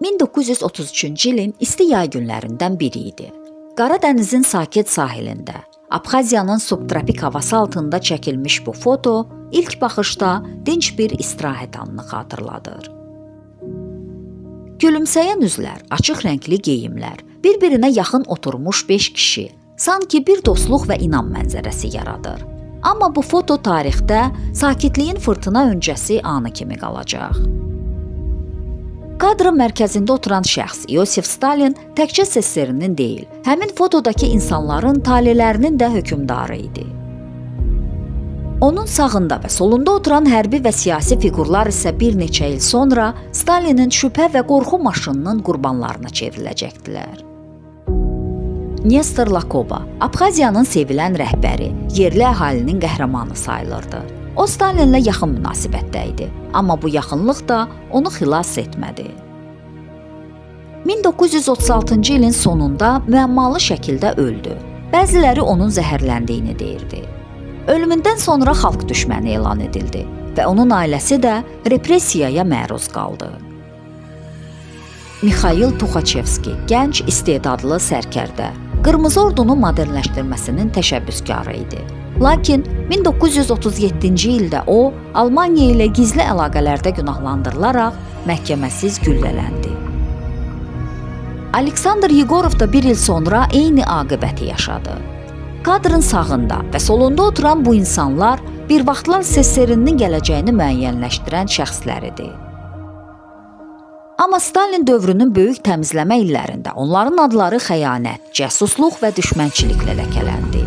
1933-cü ilin isti yay günlərindən biri idi. Qara dənizin sakit sahilində, Abxaziyanın subtropik havası altında çəkilmiş bu foto ilk baxışda dinc bir istirahət anını xatırladır. Gülümsəyən üzlər, açıq rəngli geyimlər, bir-birinə yaxın oturmuş 5 kişi, sanki bir dostluq və inam mənzərəsi yaradır. Amma bu foto tarixdə sakitliyin fırtına öncəsi anı kimi qalacaq. Kadrın mərkəzində oturan şəxs Yosif Stalin təkcə SSR-nin deyil, həmin fotodakı insanların talelərinin də hökmdarı idi. Onun sağında və solunda oturan hərbi və siyasi fiqurlar isə bir neçə il sonra Stalinin şübhə və qorxu maşınının qurbanlarına çevriləcəkdilər. Nestor Lakoba, Abxaziyanın sevilən rəhbəri, yerli əhalinin qəhrəmanı sayılırdı. O Stalinlə yaxın münasibətdə idi, amma bu yaxınlıq da onu xilas etmədi. 1936-cı ilin sonunda müəmmalı şəkildə öldü. Bəziləri onun zəhərləndiyini deyirdi. Ölümündən sonra xalq düşməni elan edildi və onun ailəsi də repressiyaya məruz qaldı. Mikhail Tuxaçevski, gənc istedadlı sərkərdə, Qırmızı Ordunun modernləşdirməsinin təşəbbüskarı idi. Lakin 1937-ci ildə o, Almaniya ilə gizli əlaqələrdə günahlandırılaraq məhkəməsiz güllələndi. Aleksandr Yegorov da bir il sonra eyni aqibəti yaşadı. Kadrın sağında və solunda oturan bu insanlar bir vaxtlar SSR-nin gələcəyini müəyyənləşdirən şəxslər idi. Amma Stalin dövrünün böyük təmizləmə illərində onların adları xəyanət, cəsusluq və düşmənçiliklə ləkələndi.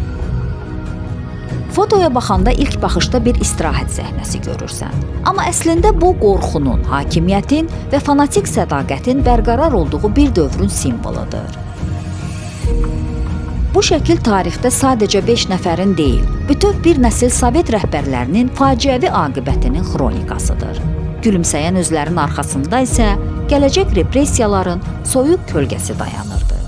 Fotoya baxanda ilk baxışda bir istirahət səhnəsi görürsən. Amma əslində bu qorxunun, hakimiyyətin və fanatik sədaqətin bərqərar olduğu bir dövrün simvoludur. Bu şəkil tarixdə sadəcə 5 nəfərin deyil, bütöv bir nəsil Sovet rəhbərlərinin faciəvi aqibətinin xronikasıdır. Gülümsəyən özlərin arxasında isə gələcək repressiyaların soyuq kölgəsi dayanırdı.